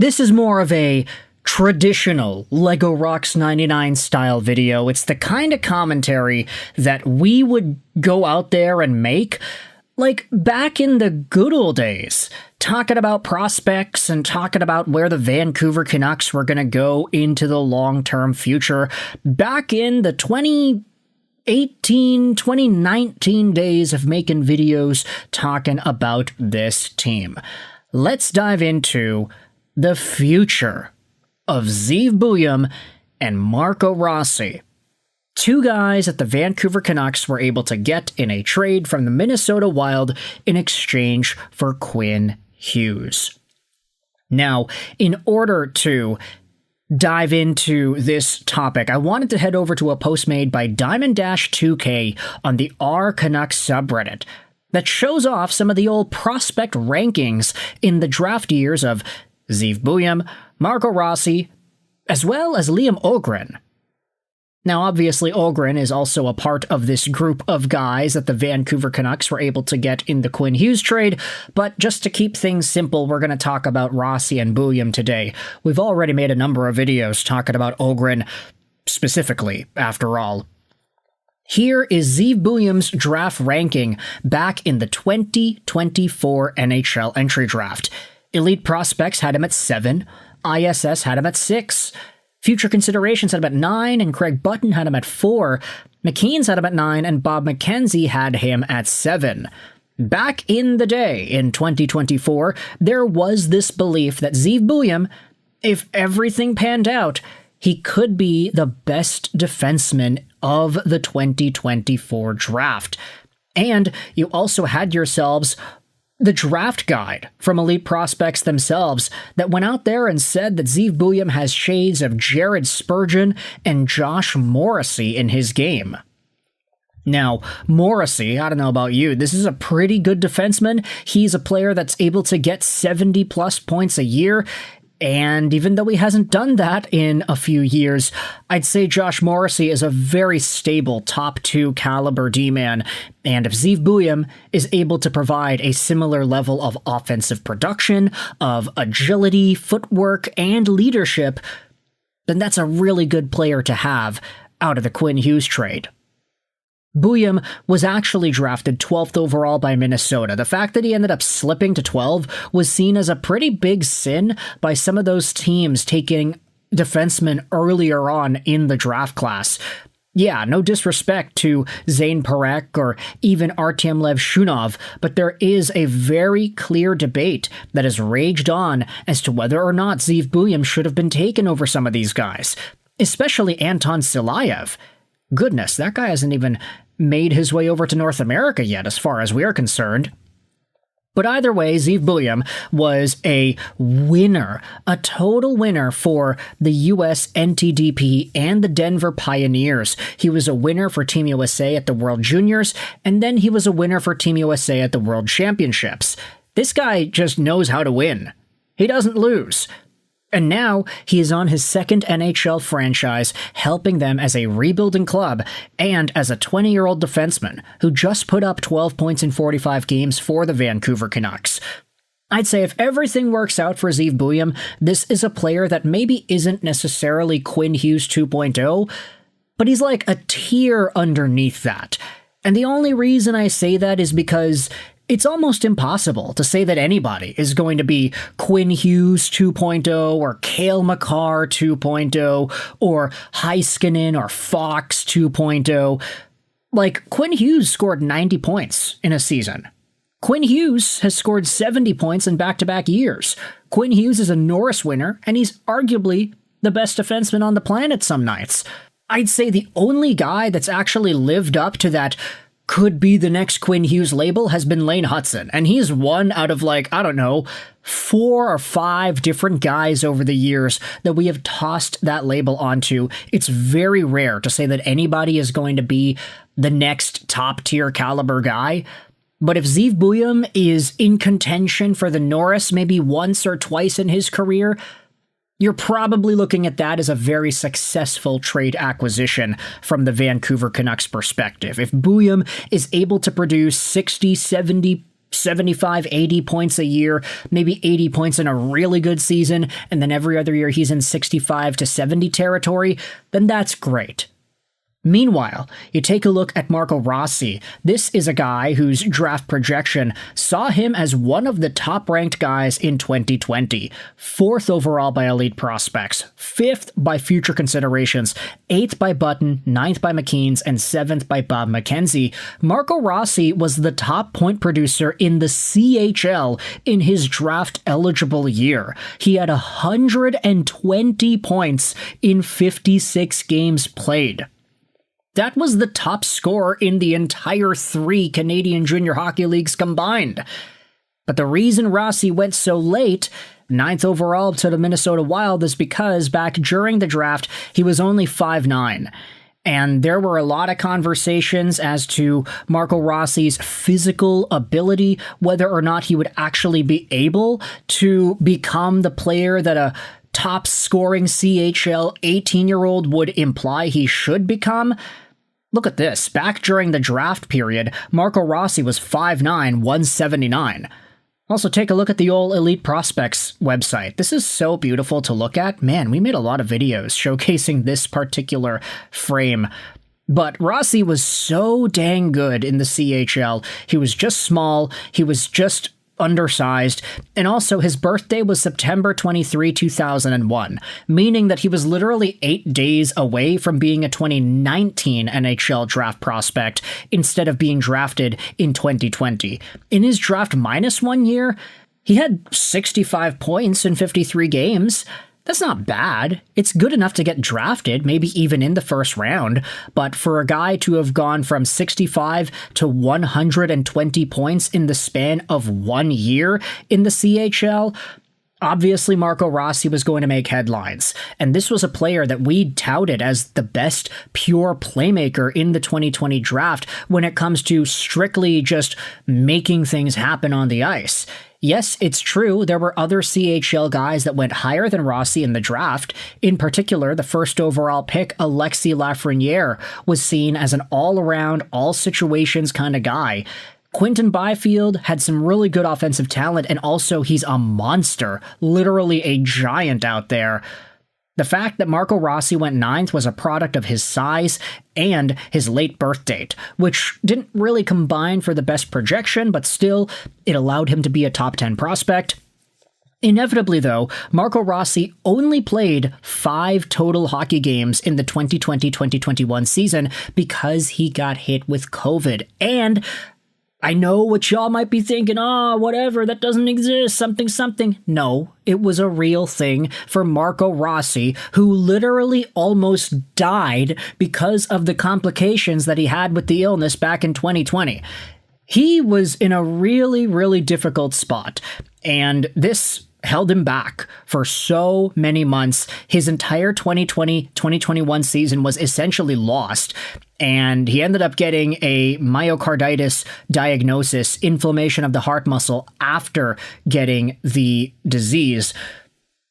This is more of a traditional Lego Rocks 99 style video. It's the kind of commentary that we would go out there and make, like back in the good old days, talking about prospects and talking about where the Vancouver Canucks were going to go into the long-term future, back in the 2018, 2019 days of making videos talking about this team. Let's dive into the future of Zeev Buium and Marco Rossi. Two guys that the Vancouver Canucks were able to get in a trade from the Minnesota Wild in exchange for Quinn Hughes. Now, in order to dive into this topic, I wanted to head over to a post made by Diamond-2K on the R Canucks subreddit that shows off some of the old prospect rankings in the draft years of Zeev Buium, Marco Rossi, as well as Liam Öhgren. Now, obviously, Öhgren is also a part of this group of guys that the Vancouver Canucks were able to get in the Quinn Hughes trade, but just to keep things simple, we're going to talk about Rossi and Buium today. We've already made a number of videos talking about Öhgren specifically, after all. Here is Zeev Buium's draft ranking back in the 2024 NHL Entry Draft. Elite Prospects had him at 7, ISS had him at 6, Future Considerations had him at 9, and Craig Button had him at 4, McKean's had him at 9, and Bob McKenzie had him at 7. Back in the day, in 2024, there was this belief that Zeev Buium, if everything panned out, he could be the best defenseman of the 2024 draft. And you also had yourselves the draft guide from Elite Prospects themselves that went out there and said that Zeev Buium has shades of Jared Spurgeon and Josh Morrissey in his game. Now, Morrissey, I don't know about you, this is a pretty good defenseman. He's a player that's able to get 70-plus points a year, and even though he hasn't done that in a few years, I'd say Josh Morrissey is a very stable top 2 caliber D-man, and if Zeev Buium is able to provide a similar level of offensive production, of agility, footwork, and leadership, then that's a really good player to have out of the Quinn Hughes trade. Buium was actually drafted 12th overall by Minnesota. The fact that he ended up slipping to 12 was seen as a pretty big sin by some of those teams taking defensemen earlier on in the draft class. Yeah, no disrespect to Zane Parekh or even Artem Levshunov, but there is a very clear debate that has raged on as to whether or not Zeev Buium should have been taken over some of these guys, especially Anton Silayev. Goodness, that guy hasn't even made his way over to North America yet, as far as we're concerned. But either way, Zeev Buium was a winner, a total winner for the US NTDP and the Denver Pioneers. He was a winner for Team USA at the World Juniors, and then he was a winner for Team USA at the World Championships. This guy just knows how to win. He doesn't lose. And now he is on his second NHL franchise, helping them as a rebuilding club and as a 20-year-old defenseman who just put up 12 points in 45 games for the Vancouver Canucks. I'd say if everything works out for Zeev Buium, this is a player that maybe isn't necessarily Quinn Hughes 2.0, but he's like a tier underneath that. And the only reason I say that is because it's almost impossible to say that anybody is going to be Quinn Hughes 2.0 or Cale Makar 2.0 or Heiskanen or Fox 2.0. Like, Quinn Hughes scored 90 points in a season. Quinn Hughes has scored 70 points in back-to-back years. Quinn Hughes is a Norris winner, and he's arguably the best defenseman on the planet some nights. I'd say the only guy that's actually lived up to that could be the next Quinn Hughes label has been Lane Hutson, and he's one out of, like, I don't know, 4 or 5 different guys over the years that we have tossed that label onto. It's very rare to say that anybody is going to be the next top-tier caliber guy. But if Zeev Buium is in contention for the Norris maybe once or twice in his career, you're probably looking at that as a very successful trade acquisition from the Vancouver Canucks perspective. If Buium is able to produce 60, 70 75, 80 points a year, maybe 80 points in a really good season, and then every other year he's in 65 to 70 territory, then that's great. Meanwhile, you take a look at Marco Rossi. This is a guy whose draft projection saw him as one of the top-ranked guys in 2020. 4th overall by elite prospects, 5th by future considerations, 8th by Button, 9th by McKeen's, and 7th by Bob McKenzie. Marco Rossi was the top point producer in the CHL in his draft-eligible year. He had 120 points in 56 games played. That was the top scorer in the entire 3 Canadian junior hockey leagues combined. But the reason Rossi went so late, 9th overall to the Minnesota Wild, is because back during the draft, he was only 5'9". And there were a lot of conversations as to Marco Rossi's physical ability, whether or not he would actually be able to become the player that a top scoring CHL 18-year-old would imply he should become. Look at this. Back during the draft period, Marco Rossi was 5'9", 179. Also, take a look at the old Elite Prospects website. This is so beautiful to look at. Man, we made a lot of videos showcasing this particular frame. But Rossi was so dang good in the CHL. He was just small. He was just undersized, and also his birthday was September 23, 2001, meaning that he was literally 8 days away from being a 2019 NHL draft prospect instead of being drafted in 2020. In his draft minus 1 year, he had 65 points in 53 games. That's not bad. It's good enough to get drafted, maybe even in the first round, but for a guy to have gone from 65 to 120 points in the span of 1 year in the CHL, obviously Marco Rossi was going to make headlines. And this was a player that we touted as the best pure playmaker in the 2020 draft when it comes to strictly just making things happen on the ice. Yes, it's true, there were other CHL guys that went higher than Rossi in the draft. In particular, the first overall pick, Alexis Lafreniere, was seen as an all-around, all-situations kind of guy. Quinton Byfield had some really good offensive talent, and also he's a monster, literally a giant out there. The fact that Marco Rossi went 9th was a product of his size and his late birth date, which didn't really combine for the best projection, but still, it allowed him to be a top 10 prospect. Inevitably, though, Marco Rossi only played 5 total hockey games in the 2020-2021 season because he got hit with COVID. And I know what y'all might be thinking, whatever, that doesn't exist, something. No, it was a real thing for Marco Rossi, who literally almost died because of the complications that he had with the illness back in 2020. He was in a really, really difficult spot, and this held him back for so many months. His entire 2020-2021 season was essentially lost, and he ended up getting a myocarditis diagnosis, inflammation of the heart muscle, after getting the disease.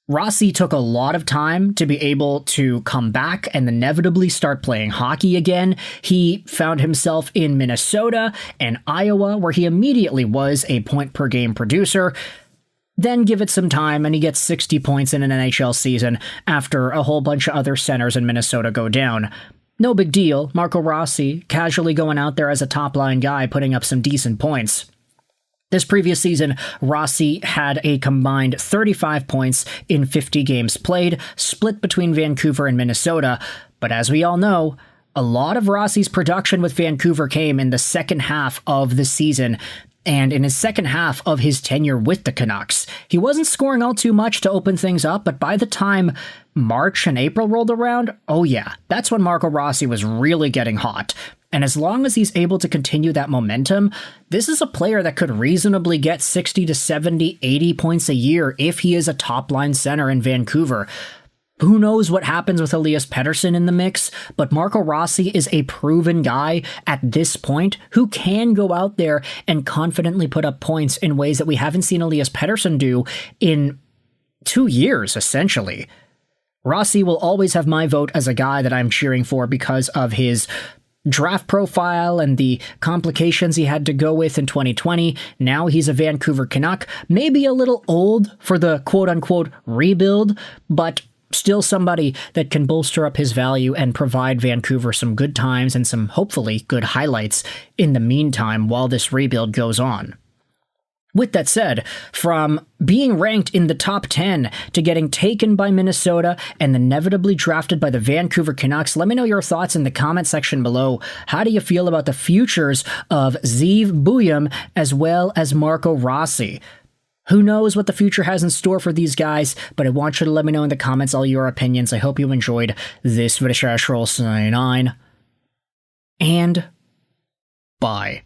Rossi took a lot of time to be able to come back and inevitably start playing hockey again. He found himself in Minnesota and Iowa, where he immediately was a point-per-game producer. Then give it some time, and he gets 60 points in an NHL season after a whole bunch of other centers in Minnesota go down. No big deal, Marco Rossi casually going out there as a top-line guy, putting up some decent points. This previous season, Rossi had a combined 35 points in 50 games played, split between Vancouver and Minnesota, but as we all know, a lot of Rossi's production with Vancouver came in the second half of the season, and in his second half of his tenure with the Canucks. He wasn't scoring all too much to open things up, but by the time March and April rolled around, oh yeah, that's when Marco Rossi was really getting hot. And as long as he's able to continue that momentum, this is a player that could reasonably get 60 to 70, 80 points a year if he is a top-line center in Vancouver. Who knows what happens with Elias Pettersson in the mix, but Marco Rossi is a proven guy at this point who can go out there and confidently put up points in ways that we haven't seen Elias Pettersson do in 2 years, essentially. Rossi will always have my vote as a guy that I'm cheering for because of his draft profile and the complications he had to go with in 2020. Now he's a Vancouver Canuck, maybe a little old for the quote-unquote rebuild, but still somebody that can bolster up his value and provide Vancouver some good times and some hopefully good highlights in the meantime while this rebuild goes on. With that said, from being ranked in the top 10 to getting taken by Minnesota and inevitably drafted by the Vancouver Canucks, let me know your thoughts in the comment section below. How do you feel about the futures of Zeev Buium as well as Marco Rossi? Who knows what the future has in store for these guys, but I want you to let me know in the comments all your opinions. I hope you enjoyed this video. And bye.